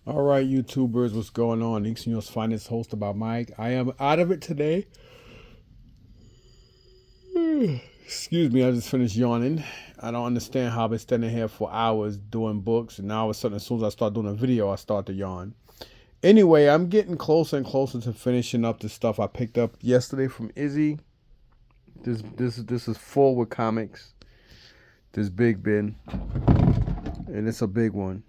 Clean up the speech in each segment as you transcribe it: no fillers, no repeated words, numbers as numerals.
All right, YouTubers, what's going on? East New York's finest host about Mike. I am out of it today. Excuse me, I just finished yawning. I don't understand how I've been standing here for hours doing books, and now all of a sudden, as soon as I start doing a video, I start to yawn. Anyway, I'm getting closer and closer to finishing up the stuff I picked up yesterday from Izzy. This is full with comics. This big bin, and it's a big one.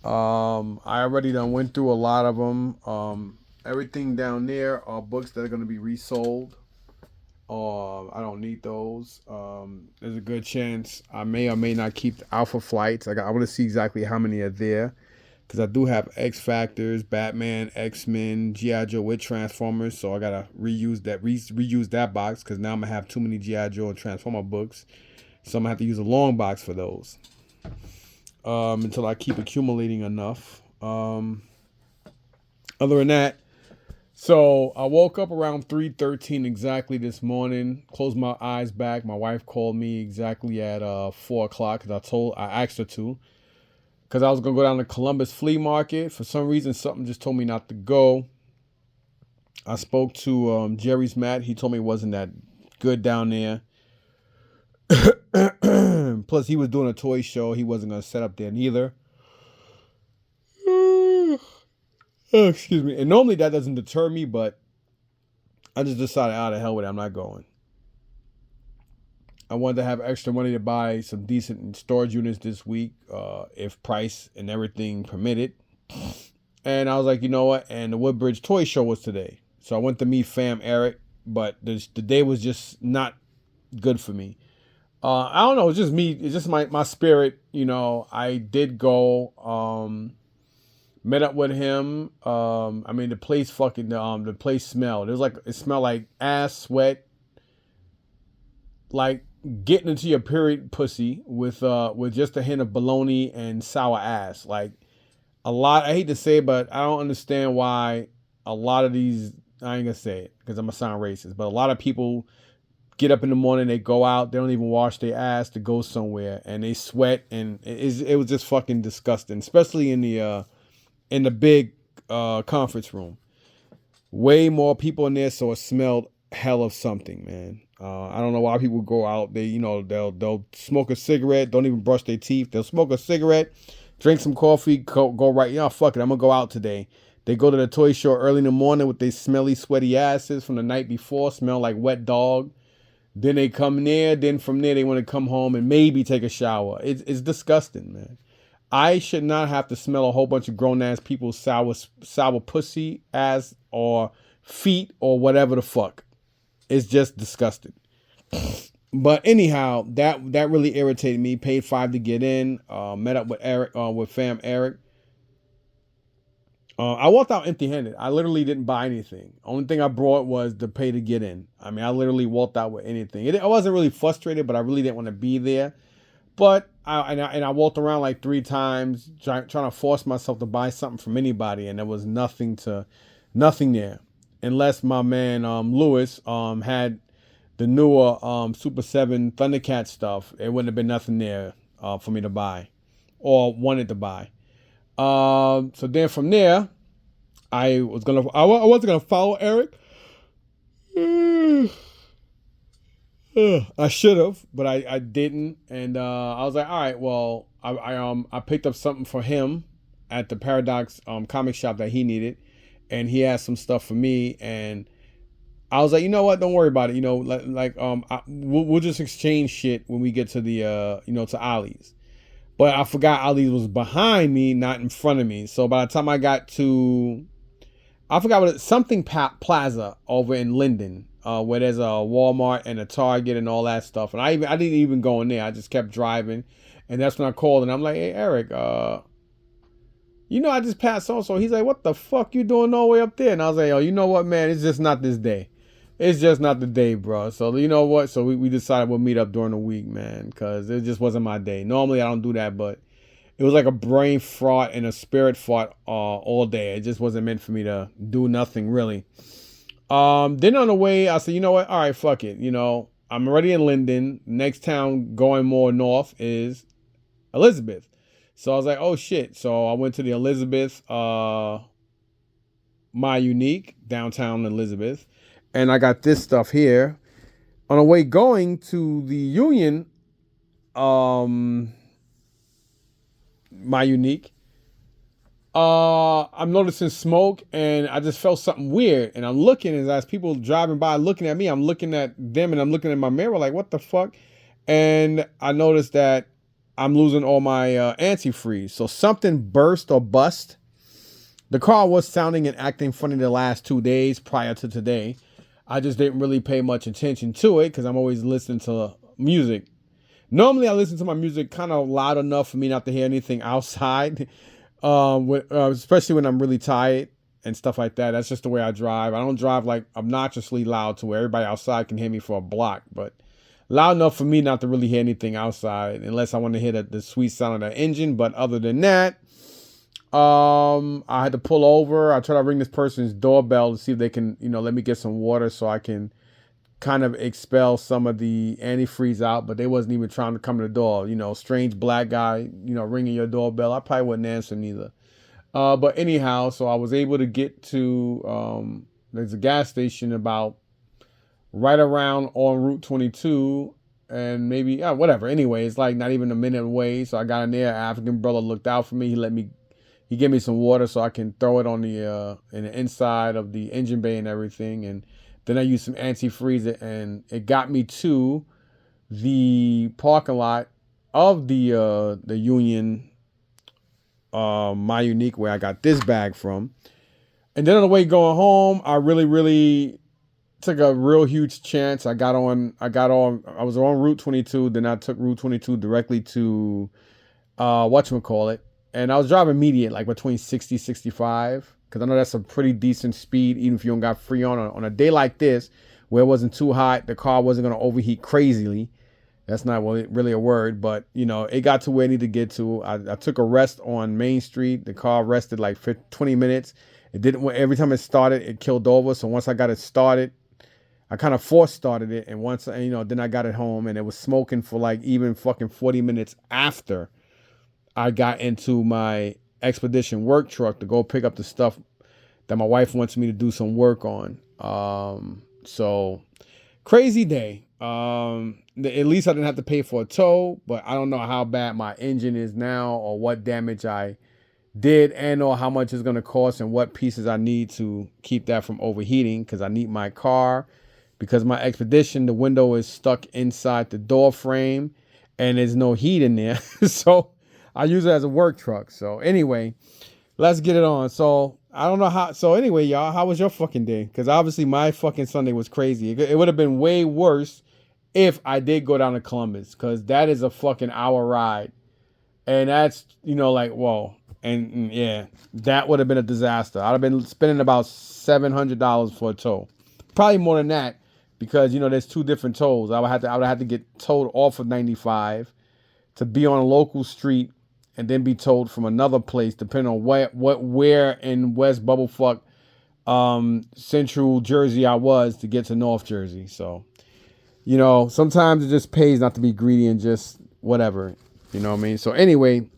I already done went through a lot of them. Everything down there are books that are going to be resold. I don't need those. There's a good chance I may or may not keep the Alpha Flights. I want to see exactly how many are there because I do have X Factors, Batman, X-Men, G.I. Joe with Transformers. So I gotta reuse that box because now I'm gonna have too many G.I. Joe and Transformer books. So I'm gonna have to use a long box for those. Until I keep accumulating enough. Other than that, so I woke up around 3:13 exactly this morning. Closed my eyes back. My wife called me exactly at 4 o'clock because I asked her to, because I was gonna go down to Columbus Flea Market. For some reason, something just told me not to go. I spoke to Jerry's Matt. He told me it wasn't that good down there. Plus, he was doing a toy show. He wasn't gonna set up there neither. Oh, excuse me. And normally that doesn't deter me, but I just decided, out of hell with it, I'm not going. I wanted to have extra money to buy some decent storage units this week, if price and everything permitted. And I was like, you know what? And the Woodbridge toy show was today. So I went to meet fam Eric, but the day was just not good for me. I don't know. It's just me. It's just my spirit. I did go. Met up with him. I mean, the place the place smelled. It smelled like ass, sweat, like getting into your period pussy with just a hint of bologna and sour ass. Like a lot. I hate to say it, but I don't understand why a lot of these. I ain't gonna say it because I'm gonna sound racist, but a lot of people get up in the morning, they go out, they don't even wash their ass to go somewhere, and they sweat, and it was just fucking disgusting, especially in the big conference room. Way more people in there, so it smelled hell of something, man. I don't know why people go out. They'll smoke a cigarette, don't even brush their teeth. They'll smoke a cigarette, drink some coffee, go right. Fuck it, I'm gonna go out today. They go to the toy show early in the morning with their smelly, sweaty asses from the night before, smell like wet dog. Then they come there. Then from there, they want to come home and maybe take a shower. It's disgusting, man. I should not have to smell a whole bunch of grown ass people's sour pussy, ass, or feet, or whatever the fuck. It's just disgusting. But anyhow, that really irritated me. Paid $5 to get in. Met up with Eric, with fam Eric. I walked out empty-handed. I literally didn't buy anything. Only thing I brought was the pay to get in. I mean, I literally walked out with anything. I wasn't really frustrated, but I really didn't want to be there. But I walked around like 3 times trying to force myself to buy something from anybody, and there was nothing there, unless my man Lewis had the newer Super 7 Thundercat stuff. It wouldn't have been nothing there for me to buy or wanted to buy. So then from there, I wasn't gonna follow Eric. I should have, but I didn't, and I was like, all right, well, I picked up something for him at the Paradox comic shop that he needed, and he had some stuff for me, and I was like, you know what, don't worry about it, we'll just exchange shit when we get to the to Ollie's. But I forgot Ali was behind me, not in front of me. So by the time I got to, I forgot what something Plaza over in Linden, where there's a Walmart and a Target and all that stuff. And I didn't even go in there. I just kept driving, and that's when I called and I'm like, hey Eric, I just passed so. He's like, what the fuck you doing all the way up there? And I was like, oh, you know what, man? It's just not this day. It's just not the day, bro. So you know what? So we decided we'll meet up during the week, man, because it just wasn't my day. Normally I don't do that, but it was like a brain fart and a spirit fart all day. It just wasn't meant for me to do nothing really. Then on the way, I said, you know what? All right, fuck it. I'm already in Linden. Next town going more north is Elizabeth. So I was like, oh shit. So I went to the Elizabeth, My Unique, downtown Elizabeth, and I got this stuff here. On the way going to the Union, um, My Unique, I'm noticing smoke, and I just felt something weird. And I'm looking as people driving by looking at me, I'm looking at them, and I'm looking at my mirror like, what the fuck? And I noticed that I'm losing all my antifreeze. So something burst or bust. The car was sounding and acting funny the last 2 days prior to today. I just didn't really pay much attention to it because I'm always listening to music. Normally, I listen to my music kind of loud enough for me not to hear anything outside, especially when I'm really tired and stuff like that. That's just the way I drive. I don't drive like obnoxiously loud to where everybody outside can hear me for a block, but loud enough for me not to really hear anything outside unless I want to hear the sweet sound of the engine. But other than that, I had to pull over. I tried to ring this person's doorbell to see if they can, let me get some water so I can kind of expel some of the antifreeze out, but they wasn't even trying to come to the door. Strange black guy, ringing your doorbell. I probably wouldn't answer neither. But anyhow, so I was able to get to, there's a gas station about right around on Route 22 and maybe, whatever. Anyway, it's like not even a minute away. So I got in there. African brother looked out for me. He gave me some water so I can throw it on in the inside of the engine bay and everything. And then I used some antifreeze, and it got me to the parking lot of the Union, My Unique, where I got this bag from. And then on the way going home, I really, really took a real huge chance. I was on Route 22. Then I took Route 22 directly to, whatchamacallit. And I was driving median, like between 60, 65. Because I know that's a pretty decent speed, even if you don't got free on a day like this, where it wasn't too hot, the car wasn't going to overheat crazily. That's not really a word, but it got to where it needed to get to. I took a rest on Main Street. The car rested like 20 minutes. It didn't. Every time it started, it killed over. So once I got it started, I kind of force started it, and once then I got it home, and it was smoking for like even fucking 40 minutes after I got into my expedition work truck to go pick up the stuff that my wife wants me to do some work on. So crazy day. At least I didn't have to pay for a tow, but I don't know how bad my engine is now or what damage I did and or how much it's going to cost and what pieces I need to keep that from overheating, because I need my car, because my expedition, the window is stuck inside the door frame and there's no heat in there. So I use it as a work truck. So anyway, let's get it on. So I don't know how. So anyway, y'all, how was your fucking day? Because obviously my fucking Sunday was crazy. It would have been way worse if I did go down to Columbus, because that is a fucking hour ride. And that's, like, whoa. And yeah, that would have been a disaster. I'd have been spending about $700 for a tow. Probably more than that, because, there's two different tolls. I would have to get towed off of 95 to be on a local street and then be towed from another place, depending on where in West Bubblefuck, Central Jersey I was to get to North Jersey. So, sometimes it just pays not to be greedy and just whatever, you know what I mean? So anyway,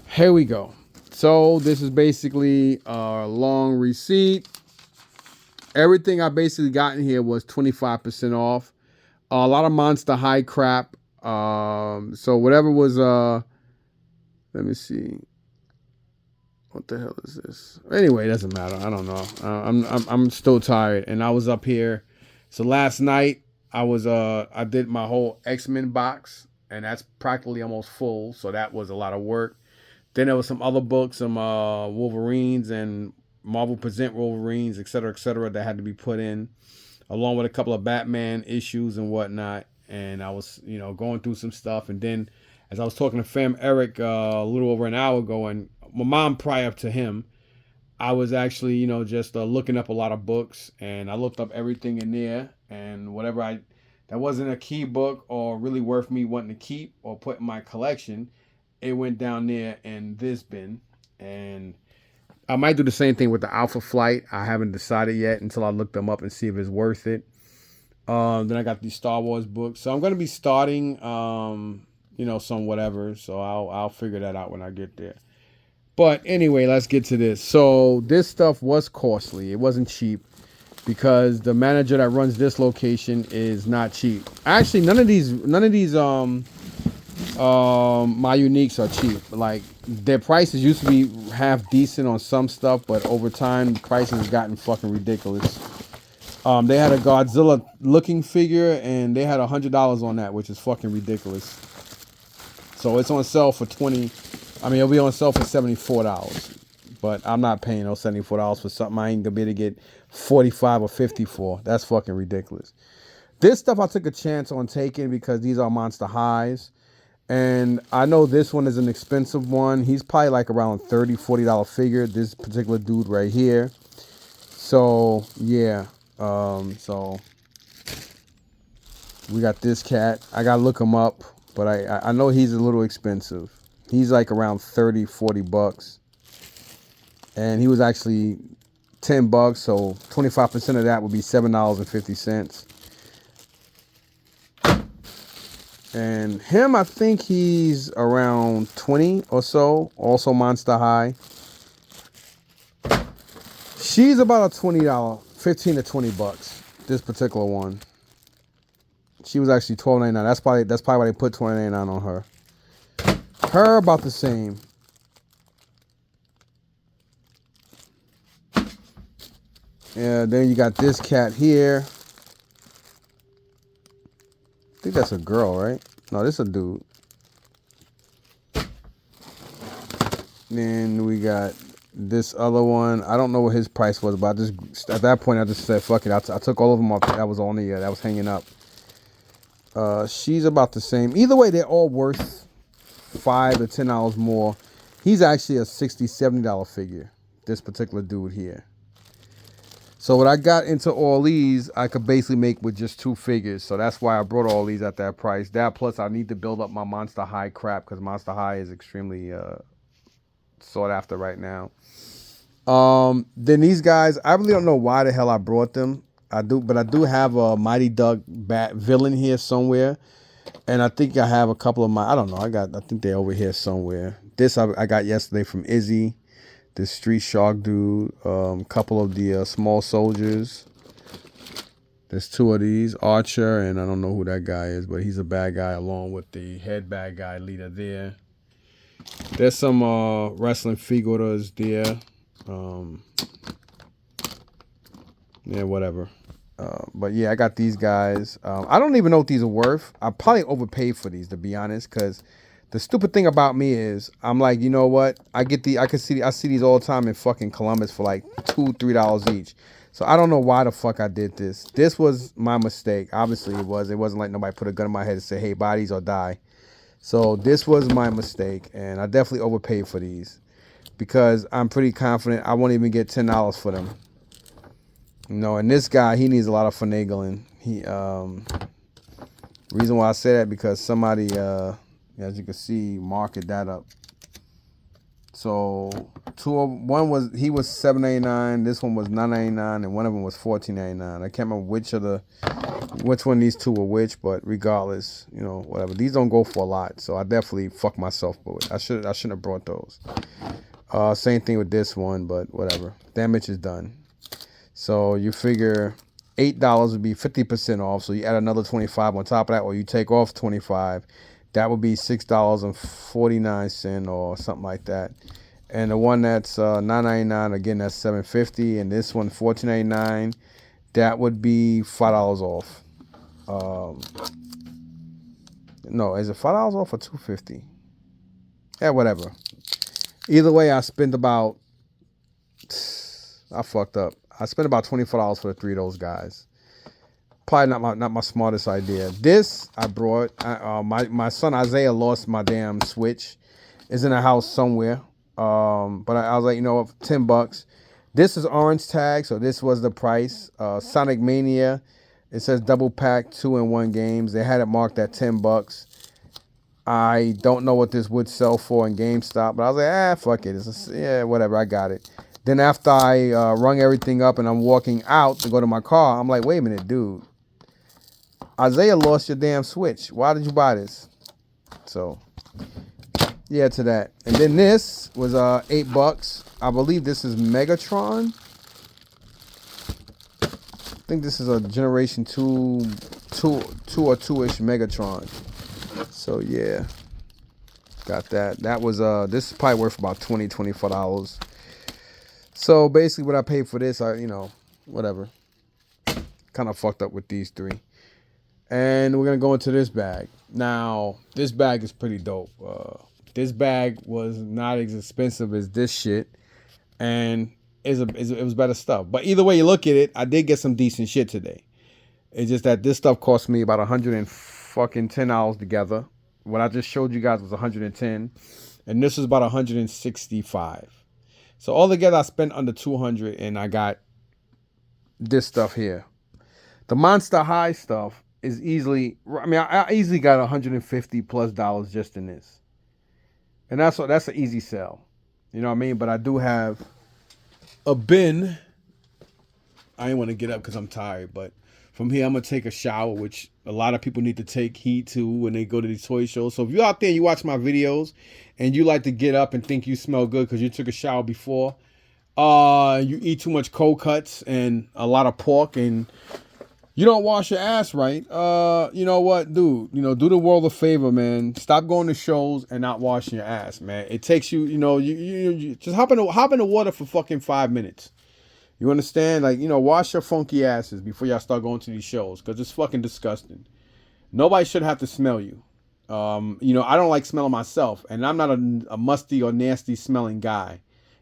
here we go. So this is basically a long receipt. Everything I basically got in here was 25% off. A lot of Monster High crap. So whatever was, let me see. What the hell is this? Anyway, it doesn't matter. I don't know. I'm still tired, and I was up here. So last night I did my whole X-Men box, and that's practically almost full. So that was a lot of work. Then there was some other books, some Wolverines and Marvel Present Wolverines, et cetera, that had to be put in, along with a couple of Batman issues and whatnot. And I was, going through some stuff. And then as I was talking to Fam Eric a little over an hour ago, and my mom prior to him, I was actually, just looking up a lot of books, and I looked up everything in there, and whatever that wasn't a key book or really worth me wanting to keep or put in my collection, it went down there in this bin. And I might do the same thing with the Alpha Flight. I haven't decided yet until I look them up and see if it's worth it. Then I got these Star Wars books. So I'm going to be starting some whatever. So I'll figure that out when I get there. But anyway, let's get to this. So this stuff was costly. It wasn't cheap because the manager that runs this location is not cheap. Actually, none of these my uniques are cheap. Like their prices used to be half decent on some stuff, but over time prices has gotten fucking ridiculous. They had a Godzilla looking figure and they had $100 on that, which is fucking ridiculous. So it's on sale for it'll be on sale for $74. But I'm not paying those $74 for something I ain't gonna be able to get 45 or 50 for. That's fucking ridiculous. This stuff I took a chance on taking because these are Monster Highs. And I know this one is an expensive one. He's probably like around $30, $40 figure. This particular dude right here. So yeah. So we got this cat. I gotta look him up, but I know he's a little expensive. He's like around 30, 40 bucks. And he was actually $10, so 25% of that would be $7.50. And him, I think he's around 20 or so, also Monster High. She's about a $20, 15 to 20 bucks. This particular one. She was actually $12.99. That's probably why they put $20.99 on her. Her about the same. Yeah, then you got this cat here. I think that's a girl, right? No, this is a dude. Then we got this other one. I don't know what his price was, but at that point I just said fuck it. I took all of them up. That was on the that was hanging up. She's about the same. Either way, they're all worth $5 to $10 more. He's actually a $60, $70 figure. This particular dude here. So when I got into all these, I could basically make with just 2 figures. So that's why I brought all these at that price. That plus I need to build up my Monster High crap because Monster High is extremely sought after right now. Then these guys, I really don't know why the hell I brought them. But I do have a Mighty Duck Bat villain here somewhere. And I think I have a couple of I don't know. I think they're over here somewhere. This I got yesterday from Izzy. This Street Shark dude, couple of the small soldiers. There's 2 of these, Archer, and I don't know who that guy is, but he's a bad guy along with the head bad guy leader there. There's some wrestling figures there. Yeah, whatever. But yeah, I got these guys. I don't even know what these are worth. I probably overpaid for these, to be honest, because the stupid thing about me is I'm like, you know what? I see these all the time in fucking Columbus for like $2, $3 each. So I don't know why the fuck I did this. This was my mistake. Obviously it was. It wasn't like nobody put a gun in my head and say, hey, buy these or die. So this was my mistake, and I definitely overpaid for these because I'm pretty confident I won't even get $10 for them. And this guy, he needs a lot of finagling. Reason why I say that because somebody as you can see, market that up. So one was $7.99, this one was $9.99, and one of them was $14.99. I can't remember which one these 2 were which, but regardless, whatever. These don't go for a lot, so I definitely fucked myself with it. I shouldn't have brought those. Same thing with this one, but whatever. Damage is done. So you figure $8 would be 50% off, so you add another 25 on top of that, or you take off 25. That would be $6.49 or something like that. And the one that's $9.99, again, that's $7.50. And this one, $14.99, that would be $5 off. No, is it $5 off or $2.50? Yeah, whatever. Either way, I spent about $24 for the 3 of those guys. Probably not my smartest idea. This I brought. My son Isaiah lost my damn Switch. It's in a house somewhere. But I was like, $10. This is orange tag, so this was the price. Sonic Mania. It says double pack 2-in-1 games. They had it marked at $10. I don't know what this would sell for in GameStop, but I was like, fuck it. Yeah, whatever. I got it. Then after I rung everything up and I'm walking out to go to my car, I'm like, wait a minute, dude. Isaiah lost your damn Switch. Why did you buy this? So yeah, to that. And then this was $8. I believe this is Megatron. I think this is a Generation 2 or 2-ish Megatron. So yeah, got that. That was this is probably worth about $24. So basically what I paid for this, whatever. Kind of fucked up with these three. And we're gonna go into this bag. Now, this bag is pretty dope. This bag was not as expensive as this shit, and it was better stuff. But either way you look at it, I did get some decent shit today. It's just that this stuff cost me about $110 together. What I just showed you guys was 110, and this was about 165. So altogether, I spent under 200, and I got this stuff here. The Monster High stuff is easily, I easily got $150+ just in this. And that's an easy sell. You know what I mean? But I do have a bin. I didn't want to get up because I'm tired, but from here I'm going to take a shower, which a lot of people need to take heed to when they go to these toy shows. So if you're out there and you watch my videos and you like to get up and think you smell good because you took a shower before, you eat too much cold cuts and a lot of pork, and you don't wash your ass right, you know what, dude? Do the world a favor, man. Stop going to shows and not washing your ass, man. It takes you, you just hop in the water for fucking 5 minutes. You understand? Like, wash your funky asses before y'all start going to these shows, because it's fucking disgusting. Nobody should have to smell you. I don't like smelling myself, and I'm not a musty or nasty smelling guy,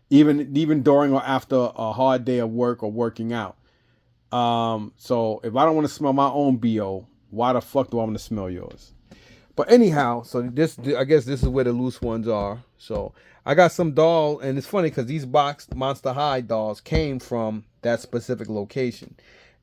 even during or after a hard day of work or working out. So if I don't want to smell my own BO, why the fuck do I want to smell yours? But anyhow, so I guess this is where the loose ones are. So I got some doll, and it's funny because these boxed Monster High dolls came from that specific location.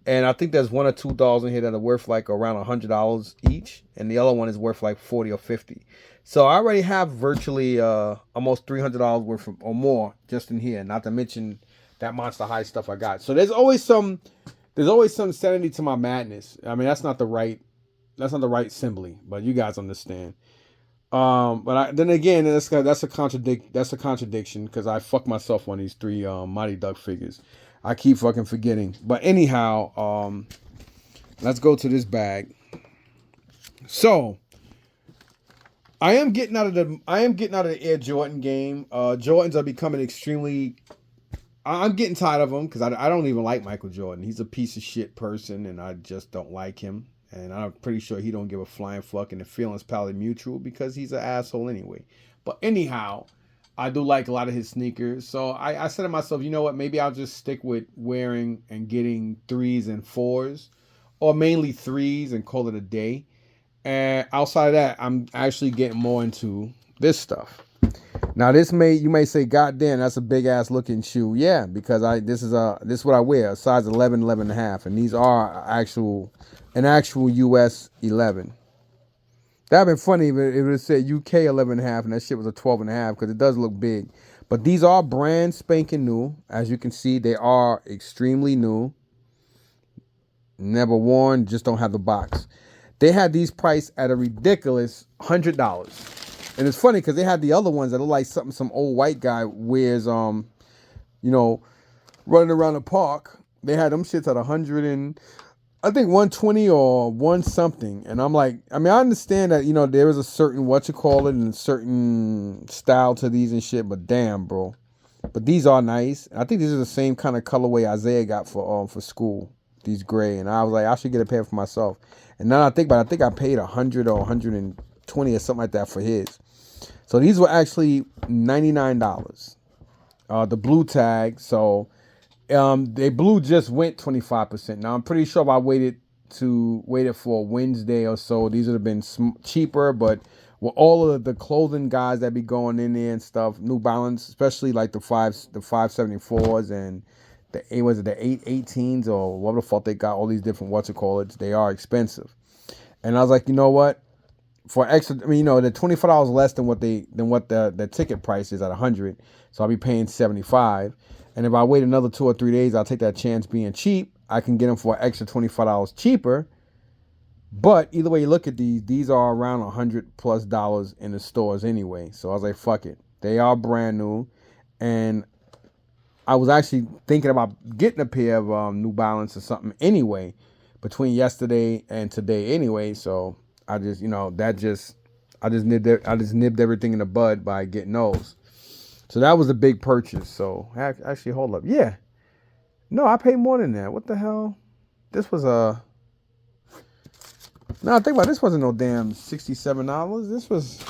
And I think there's one or two dolls in here that are worth like around $100 each, and the other one is worth like $40 or $50. So I already have virtually almost $300 worth or more just in here, not to mention that Monster High stuff I got. So there's always some sanity to my madness. I mean, that's not the right simile, but you guys understand. Then again, that's a contradiction because I fuck myself on these three Mighty Duck figures. I keep fucking forgetting. But anyhow, let's go to this bag. So I am getting out of the Air Jordan game. Jordans are becoming extremely. I'm getting tired of him because I don't even like Michael Jordan. He's a piece of shit person, and I just don't like him. And I'm pretty sure he don't give a flying fuck, and the feeling's probably mutual because he's an asshole anyway. But anyhow, I do like a lot of his sneakers. So I said to myself, you know what? Maybe I'll just stick with wearing and getting 3s and 4s, or mainly 3s, and call it a day. And outside of that, I'm actually getting more into this stuff. Now you may say, God damn, that's a big ass looking shoe. Yeah, because this is what I wear, a size 11, 11 and a half, and these are an actual US 11. That'd been funny if it said UK 11 and a half and that shit was a 12 and a half, because it does look big. But these are brand spanking new. As you can see, they are extremely new. Never worn, just don't have the box. They had these priced at a ridiculous $100. And it's funny because they had the other ones that look like something some old white guy wears, running around the park. They had them shits at 100 and I think 120 or one something. And I'm like, I understand that, there is a certain and a certain style to these and shit, but damn, bro. But these are nice. I think these are the same kind of colorway Isaiah got for school. These gray. And I was like, I should get a pair for myself. And now I think about it, I think I paid 100 or 120 or something like that for his. So these were actually $99. The blue tag. So they blue just went 25%. Now I'm pretty sure if I waited for Wednesday or so, these would have been cheaper. But with all of the clothing guys that be going in there and stuff, New Balance, especially like the 574s and the 818s or whatever the fuck they got, all these different they are expensive. And I was like, you know what? For extra, the $25 less than what the ticket price is at 100, so I'll be paying 75. And if I wait another 2 or 3 days, I'll take that chance being cheap. I can get them for an extra $25 cheaper. But either way you look at these are around $100+ in the stores anyway. So I was like, fuck it. They are brand new. And I was actually thinking about getting a pair of New Balance or something anyway, between yesterday and today anyway. So I just, I just nibbed everything in the bud by getting those. So that was a big purchase. So actually, hold up. Yeah. No, I paid more than that. What the hell? This was no, think about it, this wasn't no damn $67. This was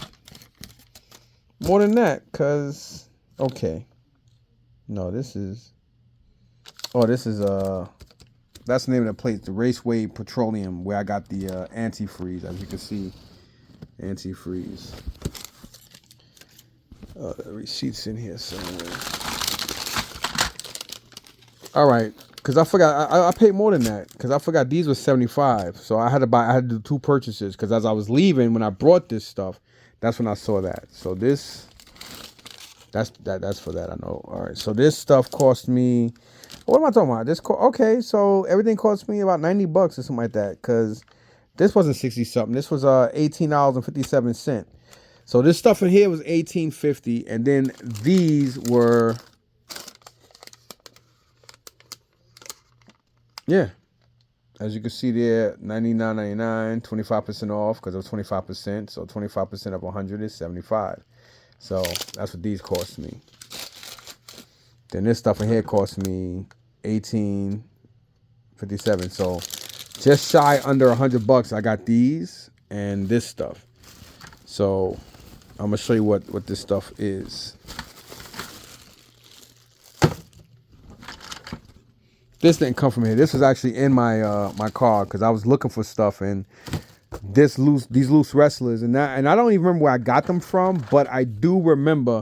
more than that. Cause okay. No, this is that's the name of the place, the Raceway Petroleum, where I got the antifreeze, as you can see. Antifreeze. The receipt's in here somewhere. All right, because I forgot, I paid more than that, because I forgot these were $75. So I had to do 2 purchases, because as I was leaving, when I brought this stuff, that's when I saw that. So this, that's for that, I know. All right, so this stuff cost me, what am I talking about? Okay, so everything cost me about $90 or something like that, because this wasn't 60 something. This was $18.57. So this stuff in here was $18.50, and then these were, yeah, as you can see there, $99.99, 25% off, because it was 25%. So 25% of 100 is 75. So that's what these cost me. Then this stuff in here cost me $18.57. So just shy under $100, I got these and this stuff. So I'm gonna show you what this stuff is. This didn't come from here. This was actually in my my car, because I was looking for stuff, and these loose wrestlers, and I don't even remember where I got them from, but I do remember.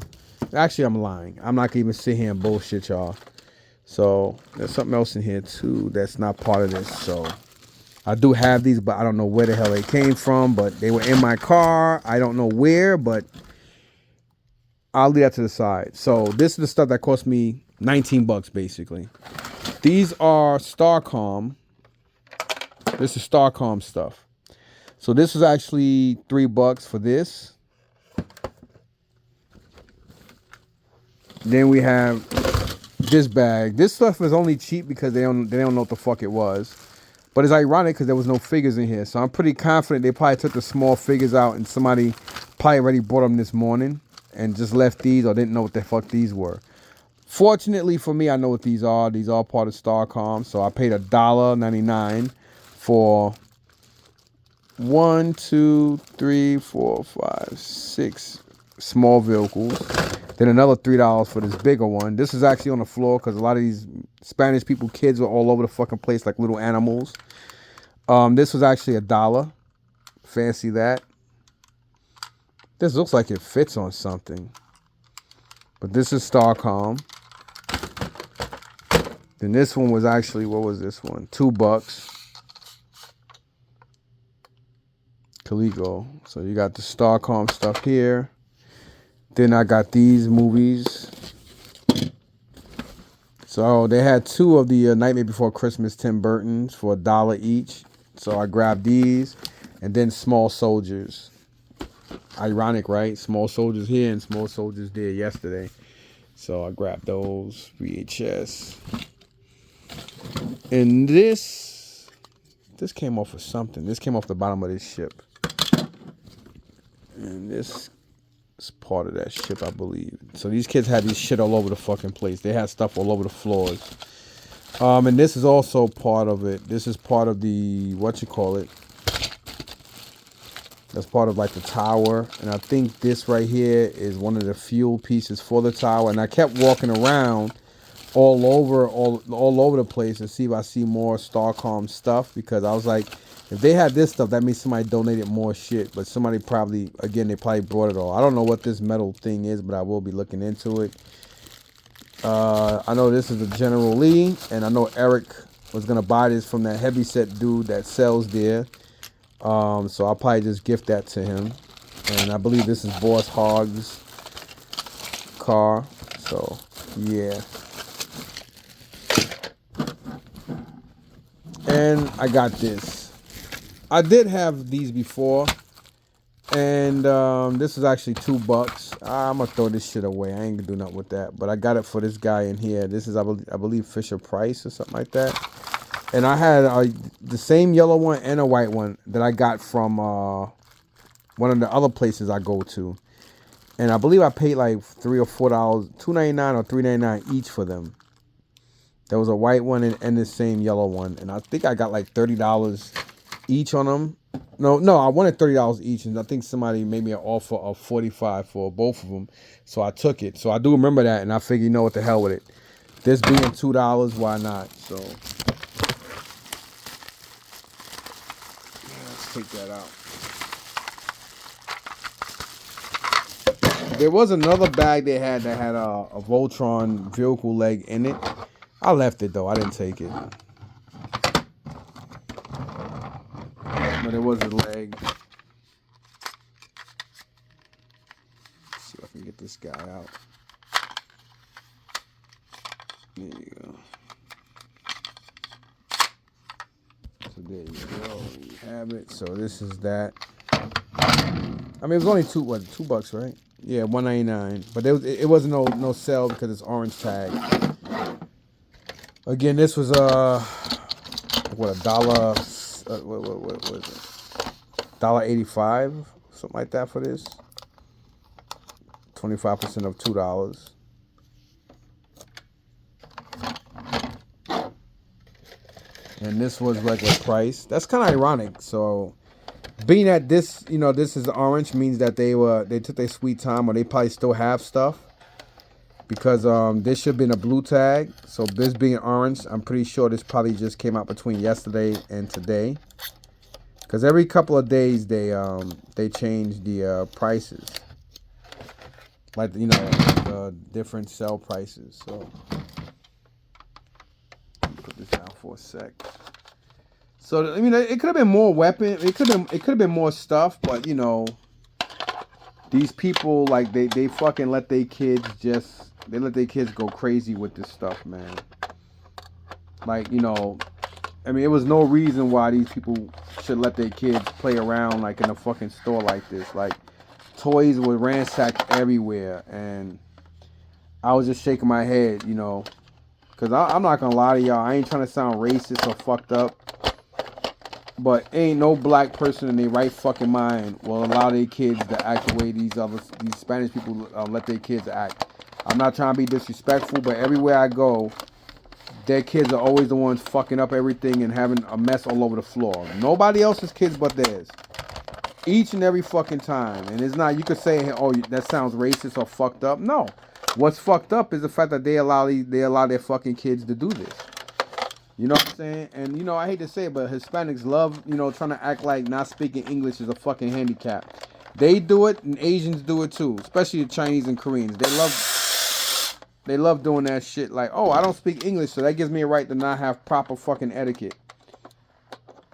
Actually, I'm lying. I'm not gonna even sit here and bullshit y'all. So there's something else in here too that's not part of this. So I do have these, but I don't know where the hell they came from. But they were in my car. I don't know where, but I'll leave that to the side. So this is the stuff that cost me $19 basically. These are Starcom. This is Starcom stuff. So this was actually $3 for this. Then we have this bag. This stuff is only cheap because they don't know what the fuck it was. But it's ironic because there was no figures in here. So I'm pretty confident they probably took the small figures out and somebody probably already bought them this morning and just left these or didn't know what the fuck these were. Fortunately for me, I know what these are. These are part of Starcom. So I paid $1.99 for 1, 2, 3, 4, 5, 6 small vehicles. Then another $3 for this bigger one. This is actually on the floor because a lot of these Spanish people, kids, were all over the fucking place like little animals. This was actually $1. Fancy that. This looks like it fits on something. But this is Starcom. Then this one was actually, what was this one? $2. Coleco. So you got the Starcom stuff here. Then I got these movies. So they had 2 of the Nightmare Before Christmas Tim Burtons for $1 each. So I grabbed these. And then Small Soldiers. Ironic, right? Small Soldiers here and Small Soldiers there yesterday. So I grabbed those VHS. And this came off of something. This came off the bottom of this ship. And this is part of that ship, I believe. So these kids had these shit all over the fucking place. They had stuff all over the floors. And this is also part of it. This is part of the, that's part of like the tower. And I think this right here is one of the fuel pieces for the tower. And I kept walking around all over the place and see if I see more Starcom stuff, because I was like, if they had this stuff, that means somebody donated more shit. But somebody probably, again, they probably brought it all. I don't know what this metal thing is, but I will be looking into it. I know this is a General Lee, and I know Eric was gonna buy this from that heavyset dude that sells there. So I'll probably just gift that to him. And I believe this is Boss Hogg's car. So yeah. And I got this. I did have these before, and this is actually $2. I'm gonna throw this shit away. I ain't gonna do nothing with that. But I got it for this guy in here. This is I believe Fisher Price or something like that. And I had the same yellow one and a white one that I got from one of the other places I go to. And I believe I paid like $3 or $4, $2.99 or $3.99 each for them. There was a white one and the same yellow one, and I think I got like $30 each on them. No, I wanted $30 each, and I think somebody made me an offer of $45 for both of them, so I took it. So I do remember that, and I figured, you know what, the hell with it. This being $2, why not? So let's take that out. There was another bag they had that had a Voltron vehicle leg in it. I left it though. I didn't take it. But it was a leg. Let's see if I can get this guy out. There you go. So there you go. You have it. So this is that. I mean, it was only $2, right? Yeah, $1.99. But it wasn't no sale because it's orange tag. Again, this was what, $1? What was it? $1.85, something like that for this. 25% of $2. And this was regular price. That's kind of ironic. So, being that this, you know, this is orange means that they took their sweet time, or they probably still have stuff. Because this should have been a blue tag. So this being orange, I'm pretty sure this probably just came out between yesterday and today. Because every couple of days they change the prices. Like, you know, the different sell prices. So put this down for a sec. So I mean, it could have been more weapon. It could have been more stuff, but you know, these people, like, they fucking let their kids go crazy with this stuff, man. Like, you know, I mean, it was no reason why these people should let their kids play around like in a fucking store like this. Like, toys were ransacked everywhere, and I was just shaking my head, you know, because I'm not gonna lie to y'all, I ain't trying to sound racist or fucked up, but ain't no black person in their right fucking mind will allow their kids to act the way these Spanish people let their kids act. I'm not trying to be disrespectful, but everywhere I go, their kids are always the ones fucking up everything and having a mess all over the floor. Nobody else's kids but theirs. Each and every fucking time. And it's not, you could say, oh, that sounds racist or fucked up. No. What's fucked up is the fact that they allow their fucking kids to do this. You know what I'm saying? And, you know, I hate to say it, but Hispanics love, you know, trying to act like not speaking English is a fucking handicap. They do it, and Asians do it too. Especially the Chinese and Koreans. They love doing that shit. Like, oh, I don't speak English, so that gives me a right to not have proper fucking etiquette.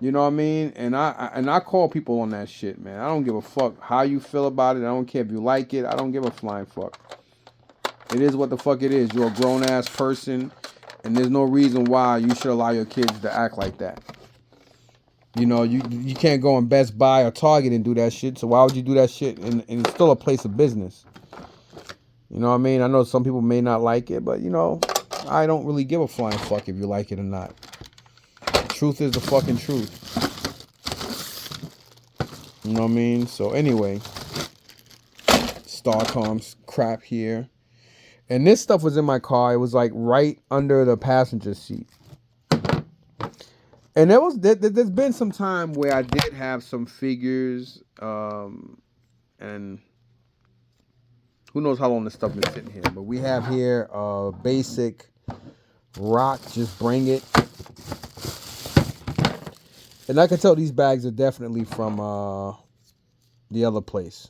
You know what I mean? And I call people on that shit, man. I don't give a fuck how you feel about it. I don't care if you like it. I don't give a flying fuck. It is what the fuck it is. You're a grown-ass person, and there's no reason why you should allow your kids to act like that. You know, you can't go in Best Buy or Target and do that shit, so why would you do that shit? And it's still a place of business. You know what I mean? I know some people may not like it, but, you know, I don't really give a flying fuck if you like it or not. The truth is the fucking truth. You know what I mean? So, anyway, Starcom's crap here. And this stuff was in my car. It was, like, right under the passenger seat. And there's been some time where I did have some figures, and who knows how long this stuff been sitting here. But we have here basic rock, just bring it. And I can tell these bags are definitely from the other place.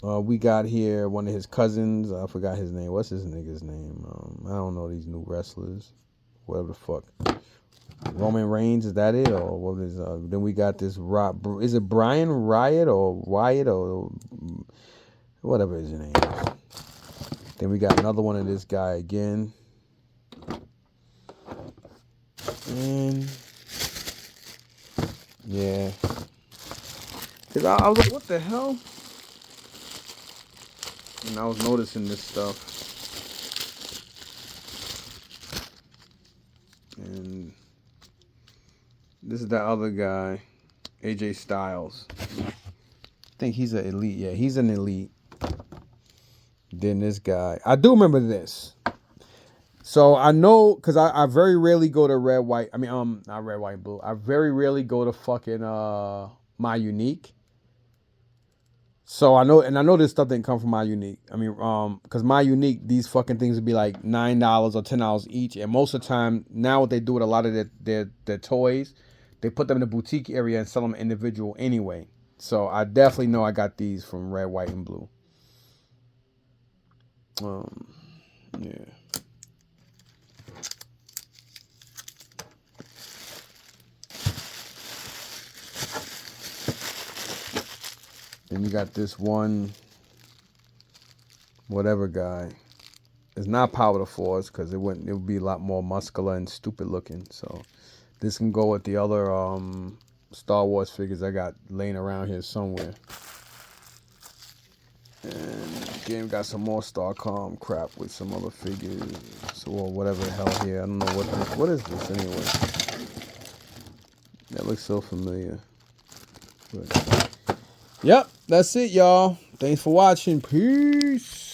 We got here one of his cousins. I forgot his name. What's his nigga's name? I don't know these new wrestlers. Whatever the fuck. Roman Reigns, is that it? Or what is then we got this rock. Is it Brian Riot or Wyatt or whatever his name is? Then we got another one of this guy again. And Yeah. Cause I was like, what the hell? And I was noticing this stuff. And this is that other guy, AJ Styles. I think he's an elite. Yeah, he's an elite. Then this guy. I do remember this. So I know, because I very rarely go to red, white. I mean, not red, white, blue. I very rarely go to fucking My Unique. So I know this stuff didn't come from My Unique. I mean, because My Unique, these fucking things would be like $9 or $10 each, and most of the time now what they do with a lot of their toys, they put them in the boutique area and sell them individual anyway. So I definitely know I got these from red, white, and blue. Yeah. Then you got this one, whatever guy. It's not Power to Force because it would be a lot more muscular and stupid looking. So this can go with the other Star Wars figures I got laying around here somewhere. And game got some more Starcom crap with some other figures. So, or whatever the hell here. I don't know what is this anyway. That looks so familiar. But, yep, that's it, y'all. Thanks for watching. Peace.